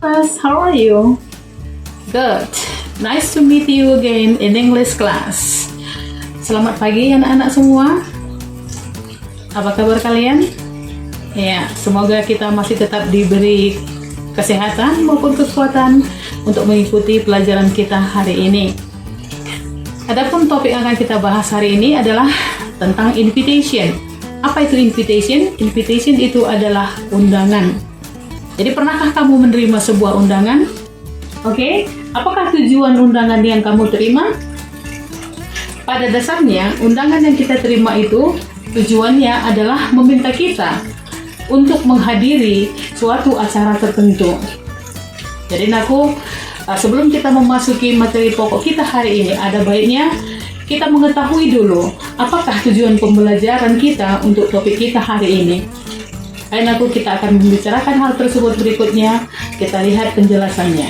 Class, how are you? Good. Nice to meet you again in English class. Selamat pagi anak-anak semua. Apa kabar kalian? Ya, semoga kita masih tetap diberi kesehatan maupun kekuatan untuk mengikuti pelajaran kita hari ini. Adapun topik yang akan kita bahas hari ini adalah tentang invitation. Apa itu invitation? Invitation itu adalah undangan. Jadi pernahkah kamu menerima sebuah undangan? Oke, apakah tujuan undangan yang kamu terima? Pada dasarnya, undangan yang kita terima itu tujuannya adalah meminta kita untuk menghadiri suatu acara tertentu. Jadi sebelum kita memasuki materi pokok kita hari ini, ada baiknya kita mengetahui dulu apakah tujuan pembelajaran kita untuk topik kita hari ini. Kita akan membicarakan hal tersebut berikutnya. Kita lihat penjelasannya.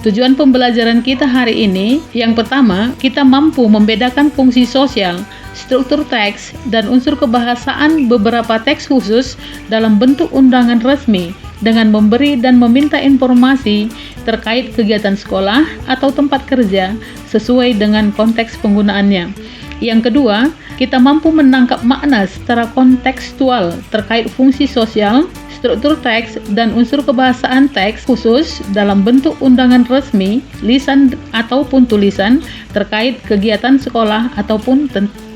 Tujuan pembelajaran kita hari ini, yang pertama, kita mampu membedakan fungsi sosial, struktur teks, dan unsur kebahasaan beberapa teks khusus dalam bentuk undangan resmi dengan memberi dan meminta informasi terkait kegiatan sekolah atau tempat kerja sesuai dengan konteks penggunaannya. Yang kedua, kita mampu menangkap makna secara kontekstual terkait fungsi sosial, struktur teks, dan unsur kebahasaan teks khusus dalam bentuk undangan resmi, lisan ataupun tulisan terkait kegiatan sekolah ataupun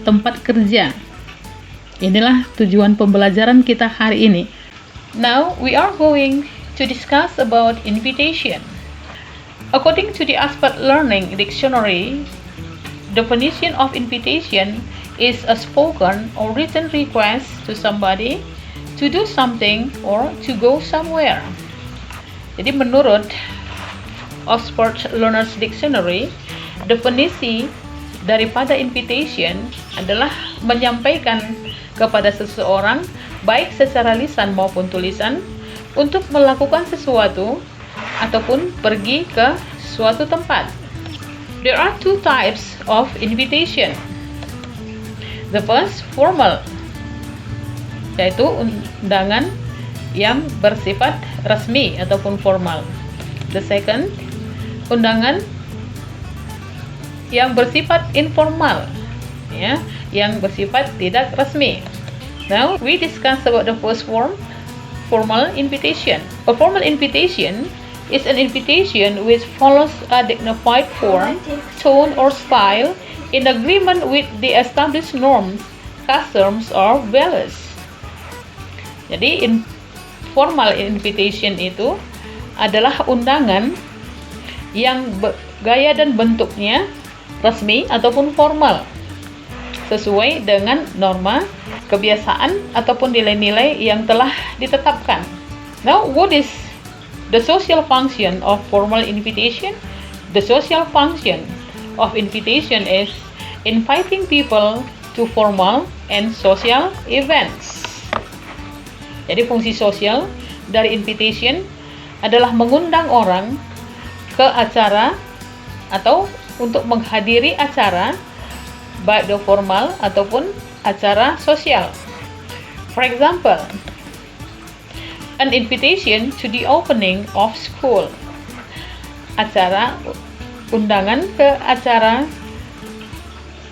tempat kerja. Inilah tujuan pembelajaran kita hari ini. Now we are going to discuss about invitation. According to the Oxford Learning Dictionary, definition of invitation is a spoken or written request to somebody to do something or to go somewhere. Jadi menurut Oxford Learner's Dictionary, definisi daripada invitation adalah menyampaikan kepada seseorang baik secara lisan maupun tulisan untuk melakukan sesuatu ataupun pergi ke suatu tempat. There are two types of invitation. The first, formal, yaitu undangan yang bersifat resmi ataupun formal. The second, undangan yang bersifat informal, ya, yang bersifat tidak resmi. Now we discuss about the first form, formal invitation. A formal invitation is an invitation which follows a dignified form, tone, or style in agreement with the established norms, customs, or values. Jadi formal invitation itu adalah undangan yang gaya dan bentuknya resmi ataupun formal, sesuai dengan norma, kebiasaan, ataupun nilai-nilai yang telah ditetapkan. Now, what is the social function of formal invitation? The social function of invitation is inviting people to formal and social events. Jadi fungsi sosial dari invitation adalah mengundang orang ke acara atau untuk menghadiri acara baik formal ataupun acara sosial. For example, an invitation to the opening of school. Undangan ke acara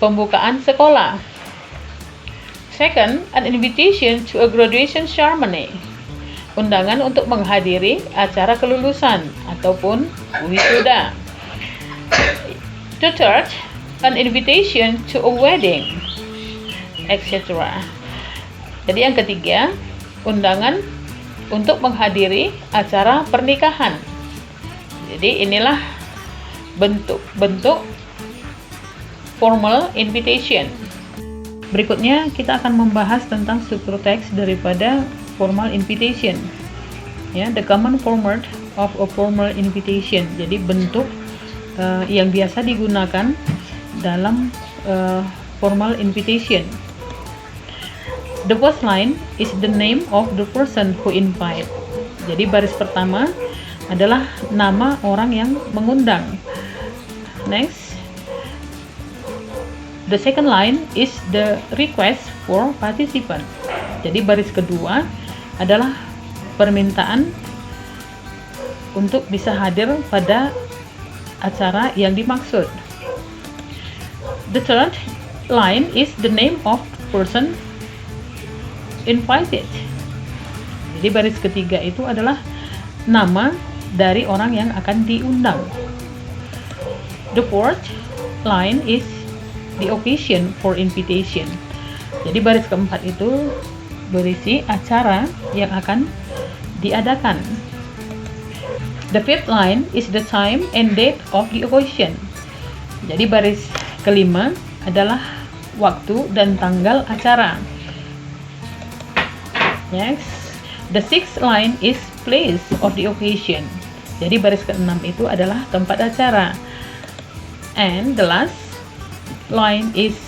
pembukaan sekolah. Second, an invitation to a graduation ceremony. Undangan untuk menghadiri acara kelulusan ataupun wisuda. The third, an invitation to a wedding, etc. Jadi yang ketiga, undangan untuk menghadiri acara pernikahan. Jadi inilah bentuk-bentuk formal invitation. Berikutnya kita akan membahas tentang struktur teks daripada formal invitation. Ya, the common format of a formal invitation. Jadi bentuk yang biasa digunakan dalam formal invitation. The first line is the name of the person who invite. Jadi baris pertama adalah nama orang yang mengundang. Next, the second line is the request for participant. Jadi baris kedua adalah permintaan untuk bisa hadir pada acara yang dimaksud. The third line is the name of person invited. Jadi baris ketiga itu adalah nama dari orang yang akan diundang. The fourth line is the occasion for invitation. Jadi baris keempat itu berisi acara yang akan diadakan. The fifth line is the time and date of the occasion. Jadi baris kelima adalah waktu dan tanggal acara. Next, the sixth line is place of the occasion. Jadi baris keenam itu adalah tempat acara. And the last line is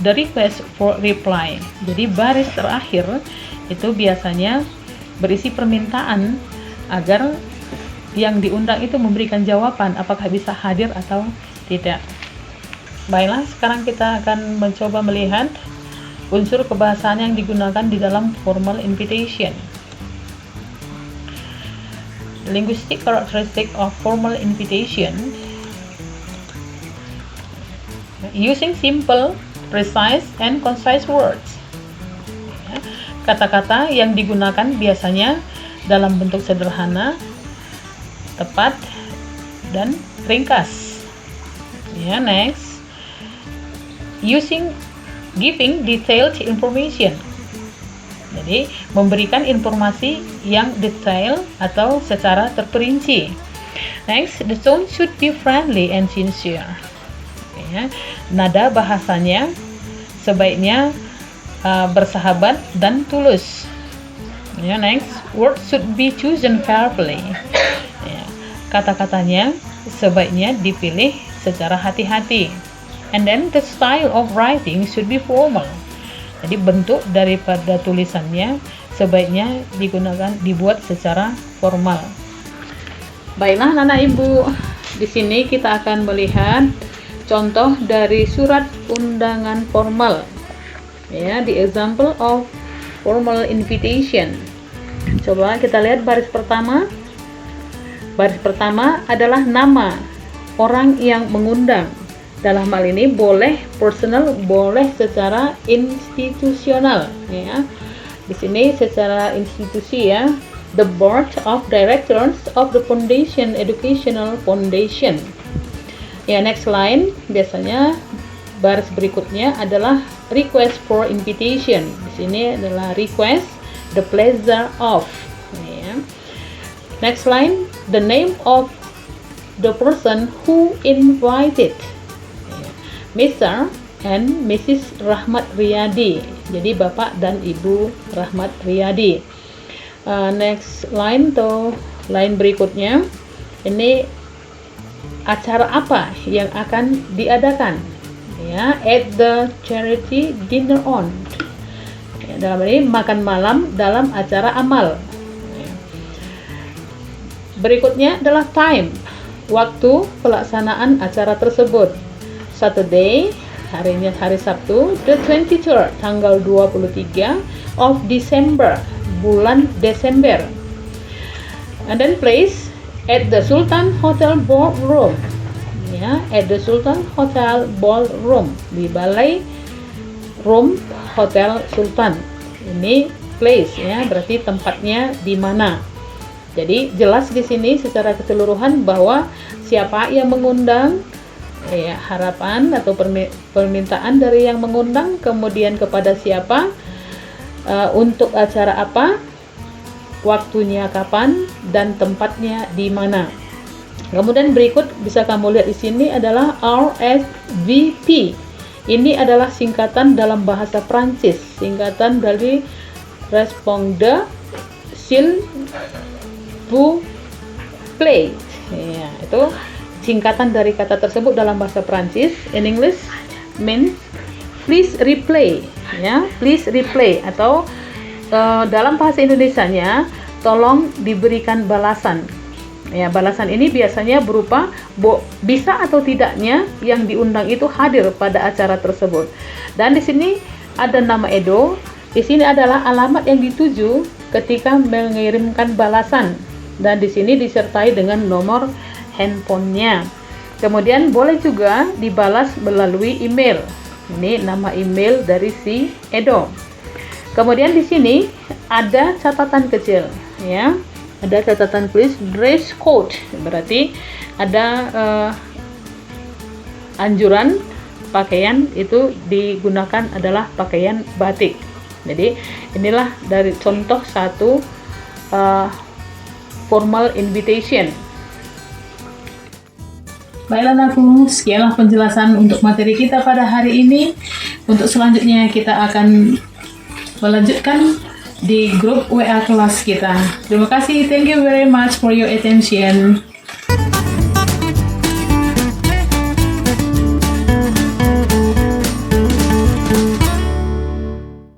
the request for reply. Jadi baris terakhir itu biasanya berisi permintaan agar yang diundang itu memberikan jawaban apakah bisa hadir atau tidak. Baiklah, sekarang kita akan mencoba melihat unsur kebahasaan yang digunakan di dalam formal invitation. Linguistic characteristic of formal invitation: using simple, precise, and concise words. Kata-kata yang digunakan biasanya dalam bentuk sederhana, tepat, dan ringkas. Next, giving detailed information. Jadi memberikan informasi yang detail atau secara terperinci. Next, the tone should be friendly and sincere. Nada bahasanya sebaiknya bersahabat dan tulus. Next, words should be chosen carefully. Kata-katanya sebaiknya dipilih secara hati-hati. And then the style of writing should be formal. Jadi bentuk daripada tulisannya sebaiknya dibuat secara formal. Baiklah anak ibu, di sini kita akan melihat contoh dari surat undangan formal. The example of formal invitation. Coba kita lihat baris pertama. Baris pertama adalah nama orang yang mengundang. Dalam hal ini boleh personal, boleh secara institusional. Di sini secara institusi ya. The board of directors of the foundation, educational foundation. Next line biasanya baris berikutnya adalah request for invitation. Di sini adalah request, the pleasure of. Next line, the name of the person who invited. Mr. and Mrs. Rahmat Riyadi. Jadi Bapak dan Ibu Rahmat Riyadi. Next line atau line berikutnya, ini acara apa yang akan diadakan? At the charity dinner on. Dalam ini makan malam dalam acara amal. Berikutnya adalah time, waktu pelaksanaan acara tersebut. Saturday, hari Sabtu, the 23rd, tanggal 23 of December, bulan Desember. And then place, at the Sultan Hotel Ballroom. At the Sultan Hotel Ballroom, di Balai Room Hotel Sultan. Ini place berarti tempatnya di mana. Jadi jelas di sini secara keseluruhan bahwa siapa yang mengundang, harapan atau permintaan dari yang mengundang, kemudian kepada siapa, untuk acara apa, waktunya kapan, dan tempatnya di mana. Kemudian berikut bisa kamu lihat di sini adalah RSVP. Ini adalah singkatan dalam bahasa Prancis, singkatan dari Répondez s'il vous plaît. Itu singkatan dari kata tersebut dalam bahasa Prancis. In English means please reply. Please reply, atau dalam bahasa Indonesianya tolong diberikan balasan. Balasan ini biasanya berupa bisa atau tidaknya yang diundang itu hadir pada acara tersebut. Dan di sini ada nama Edo. Di sini adalah alamat yang dituju ketika mengirimkan balasan. dan di sini disertai dengan nomor handphonenya. Kemudian boleh juga dibalas melalui email. Ini nama email dari si Edo. Kemudian di sini ada catatan kecil, ya. Ada catatan tulis dress code. Berarti ada anjuran pakaian itu digunakan adalah pakaian batik. Jadi inilah dari contoh satu formal invitation. Baiklah anakku, sekianlah penjelasan untuk materi kita pada hari ini. Untuk selanjutnya kita akan melanjutkan di grup WA kelas kita. Terima kasih, thank you very much for your attention.